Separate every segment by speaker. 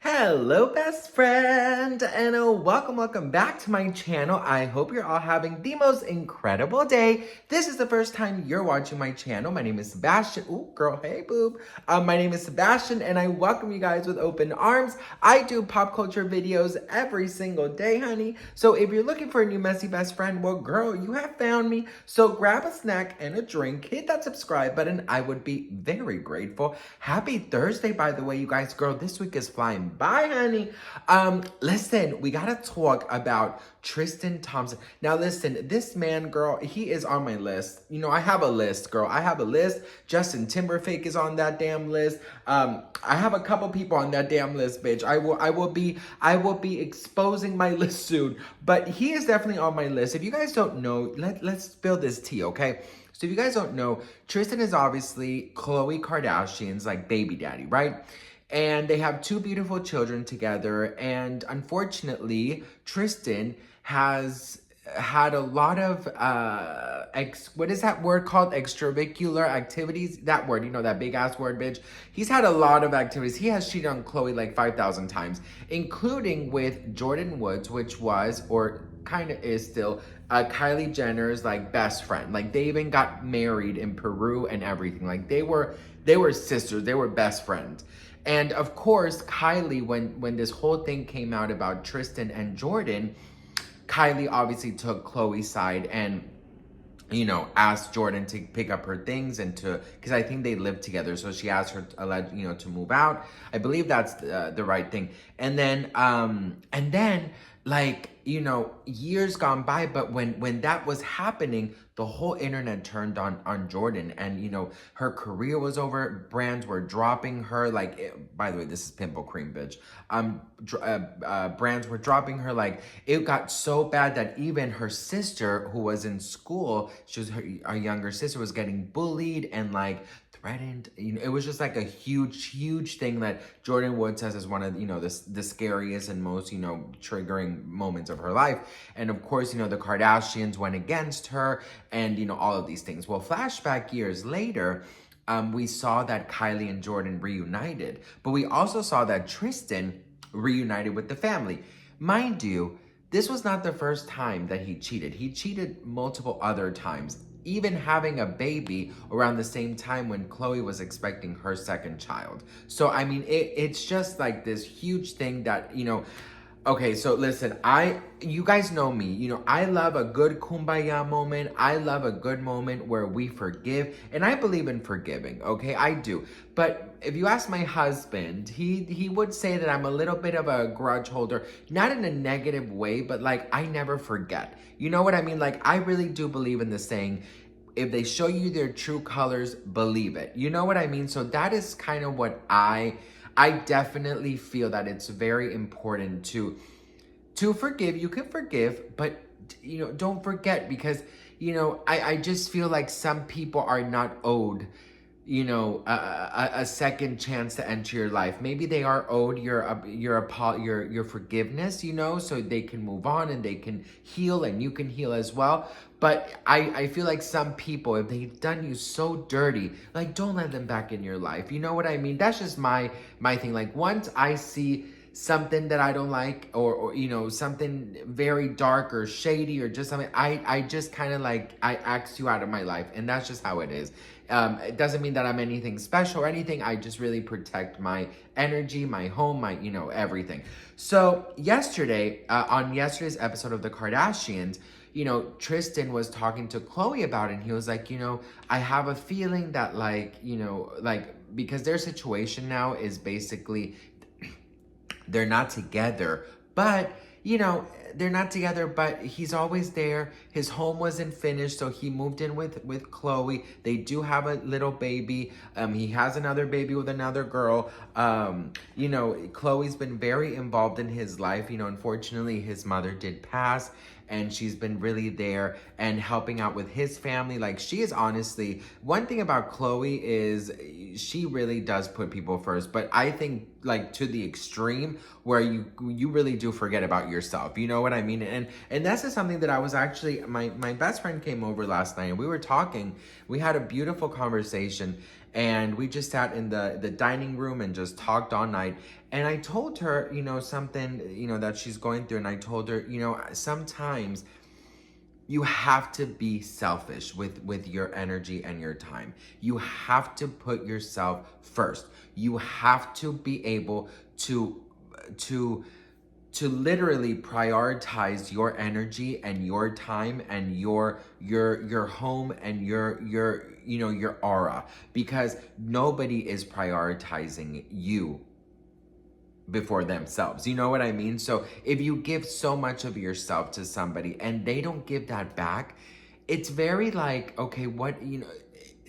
Speaker 1: Hello, best friend, and welcome back to my channel. I hope you're all having the most incredible day. This is the first time you're watching my channel. My name is Sebastian. Ooh, girl, hey, boob. My name is Sebastian, and I welcome you guys with open arms. I do pop culture videos every single day, honey. So if you're looking for a new messy best friend, well, girl, you have found me. So grab a snack and a drink, hit that subscribe button. I would be very grateful. Happy Thursday, by the way, you guys. Girl, this week is flying bye, honey. Listen, we gotta talk about Tristan Thompson. Now, listen, this man, girl, he is on my list. You know, I have a list, girl. I have a list. Justin Timberlake is on that damn list. I have a couple people on that damn list, bitch. I will be exposing my list soon. But he is definitely on my list. If you guys don't know, let's spill this tea, okay? So if you guys don't know, Tristan is obviously Khloe Kardashian's like baby daddy, right? And they have two beautiful children together. And unfortunately, Tristan has had a lot of, what is that word called? Extracurricular activities. That word, you know, that big ass word, bitch. He's had a lot of activities. He has cheated on Khloe like 5,000 times, including with Jordyn Woods, which was, or kind of is still, Kylie Jenner's like best friend. Like they even got married in Peru and everything. Like they were sisters. They were best friends. And of course, Kylie, when this whole thing came out about Tristan and Jordan, Kylie obviously took Khloe's side and, you know, asked Jordyn to pick up her things and to, because I think they live together. So she asked her, to move out. I believe that's the right thing. And then, like, you know, years gone by, but when that was happening, the whole internet turned on Jordyn, and you know, her career was over. Brands were dropping her. Like, by the way, this is pimple cream, bitch. Brands were dropping her. Like, it got so bad that even her sister, who was in school, our younger sister, was getting bullied and like threatened. You know, it was just like a huge thing that Jordyn Woods says is one of, you know, the scariest and most, you know, triggering moments of her life. And of course, you know, the Kardashians went against her and, you know, all of these things. Well, flashback years later, we saw that Kylie and Jordyn reunited, but we also saw that Tristan reunited with the family. Mind you, this was not the first time that he cheated. He cheated multiple other times, even having a baby around the same time when Khloe was expecting her second child. So, I mean, it's just like this huge thing that, you know, okay, so listen, you guys know me, you know, I love a good kumbaya moment. I love a good moment where we forgive, and I believe in forgiving, okay? I do. But if you ask my husband, he would say that I'm a little bit of a grudge holder, not in a negative way, but like I never forget. You know what I mean? Like, I really do believe in the saying, if they show you their true colors, believe it. You know what I mean? So that is kind of what I definitely feel that it's very important to forgive. You can forgive, but, you know, don't forget, because, you know, I just feel like some people are not owed, you know, a second chance to enter your life. Maybe they are owed your forgiveness, you know, so they can move on and they can heal and you can heal as well. But I feel like some people, if they've done you so dirty, like, don't let them back in your life. You know what I mean? That's just my thing. Like, once I see something that I don't like, or you know, something very dark or shady or just something, I just kind of like, I axe you out of my life, and that's just how it is. It doesn't mean that I'm anything special or anything. I just really protect my energy, my home, my, you know, everything. So yesterday, on yesterday's episode of the Kardashians, you know, Tristan was talking to Khloe about it, and he was like, you know, I have a feeling that, like, you know, like, because their situation now is basically they're not together, but, you know, they're not together, but he's always there. His home wasn't finished, so he moved in with Khloe. They do have a little baby. He has another baby with another girl. You know, Khloe's been very involved in his life. You know, unfortunately, his mother did pass, and she's been really there and helping out with his family. Like, she is honestly, one thing about Khloe is she really does put people first, but I think, like, to the extreme where you really do forget about yourself. You know what I mean? And that's just something that I was actually, my best friend came over last night and we were talking. We had a beautiful conversation, and we just sat in the dining room and just talked all night. And I told her, something, that she's going through. And I told her, sometimes you have to be selfish with your energy and your time. You have to put yourself first. You have to be able to literally prioritize your energy and your time and your home and your aura, because nobody is prioritizing you before themselves. You know what I mean? So if you give so much of yourself to somebody and they don't give that back, it's very like, okay, what,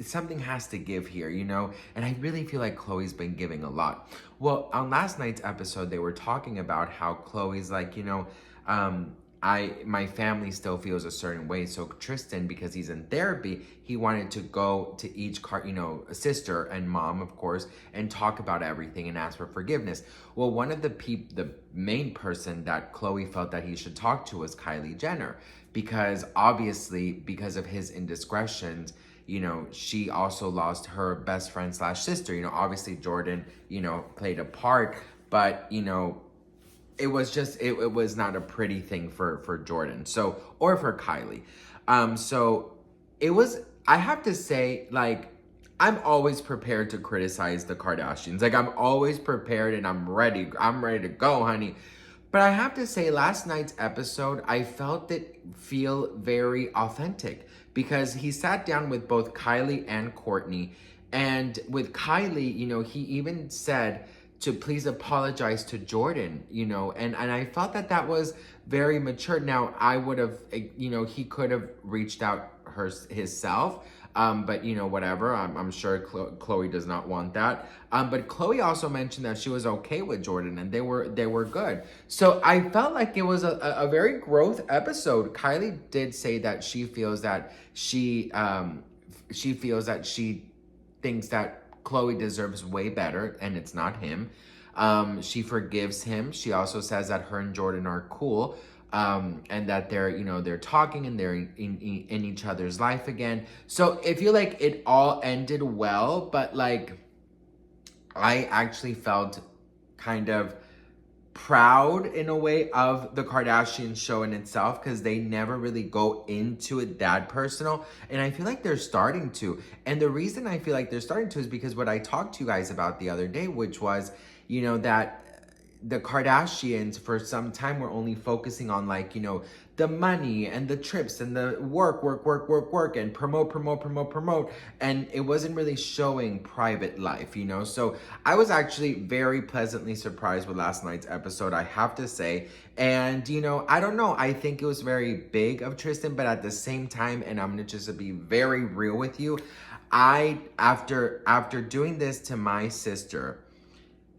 Speaker 1: something has to give here, And I really feel like Khloe's been giving a lot. Well, on last night's episode, they were talking about how Khloe's like, my family still feels a certain way. So Tristan, because he's in therapy, he wanted to go to each sister and mom, of course, and talk about everything and ask for forgiveness. Well, one of the main person that Khloe felt that he should talk to was Kylie Jenner, because obviously, because of his indiscretions, she also lost her best friend / sister. Obviously Jordyn, played a part, but, it was just, it was not a pretty thing for Jordyn. So, or for Kylie. So it was, I have to say, like, I'm always prepared to criticize the Kardashians. Like, I'm always prepared and I'm ready to go, honey. But I have to say, last night's episode, I felt it feel very authentic, because he sat down with both Kylie and Kourtney. And with Kylie, he even said to please apologize to Jordyn, and I felt that was very mature. Now, I would have, he could have reached out himself, but whatever. I'm sure Khloe does not want that. But Khloe also mentioned that she was okay with Jordyn and they were good. So I felt like it was a very growth episode. Kylie did say that she feels that she thinks that Khloe deserves way better, and it's not him. She forgives him. She also says that her and Jordyn are cool, and that they're talking and they're in each other's life again. So I feel like it all ended well, but like, I actually felt kind of proud in a way of the Kardashian show in itself, because they never really go into it that personal, and I feel like they're starting to. And the reason I feel like they're starting to is because what I talked to you guys about the other day, which was, that the Kardashians for some time were only focusing on like, the money and the trips and the work and promote. And it wasn't really showing private life, So I was actually very pleasantly surprised with last night's episode, I have to say. And, I don't know. I think it was very big of Tristan, but at the same time, and I'm going to just be very real with you, after doing this to my sister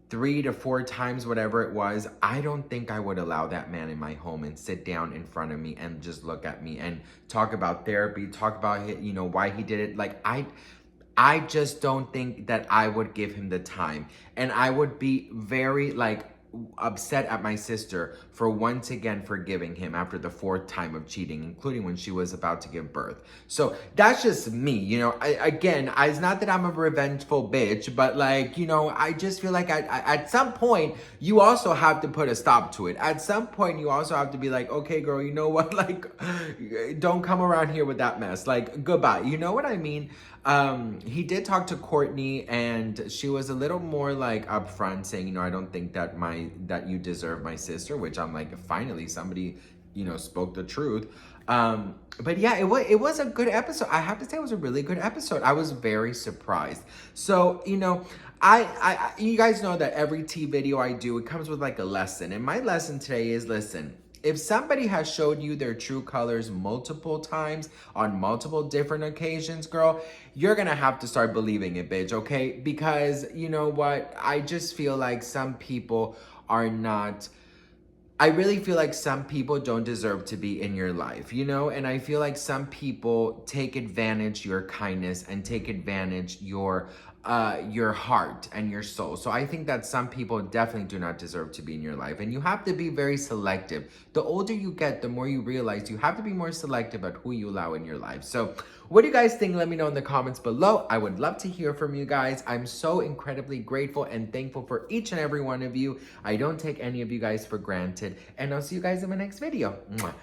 Speaker 1: 3 to 4 times, whatever it was, I don't think I would allow that man in my home and sit down in front of me and just look at me and talk about therapy, talk about, why he did it. Like, I just don't think that I would give him the time. And I would be very, like, upset at my sister for once again forgiving him after the 4th time of cheating, including when she was about to give birth. So that's just me, it's not that I'm a revengeful bitch, but like, I just feel like at some point you also have to put a stop to it. At some point you also have to be like, okay, girl, you know what? Like, don't come around here with that mess. Like, goodbye. You know what I mean? He did talk to Kourtney, and she was a little more like upfront, saying, I don't think that you deserve my sister, which I'm like, finally somebody, spoke the truth. But yeah, it was a good episode. I have to say it was a really good episode. I was very surprised. So, I you guys know that every tea video I do, it comes with like a lesson. And my lesson today is, listen, if somebody has showed you their true colors multiple times on multiple different occasions, girl, you're gonna have to start believing it, bitch, okay? Because you know what? I just feel like some people are not... I really feel like some people don't deserve to be in your life, And I feel like some people take advantage your kindness and take advantage your your heart and your soul. So I think that some people definitely do not deserve to be in your life, and you have to be very selective. The older you get, the more you realize you have to be more selective at who you allow in your life. So what do you guys think? Let me know in the comments below. I would love to hear from you guys. I'm so incredibly grateful and thankful for each and every one of you. I don't take any of you guys for granted, and I'll see you guys in my next video. Mwah.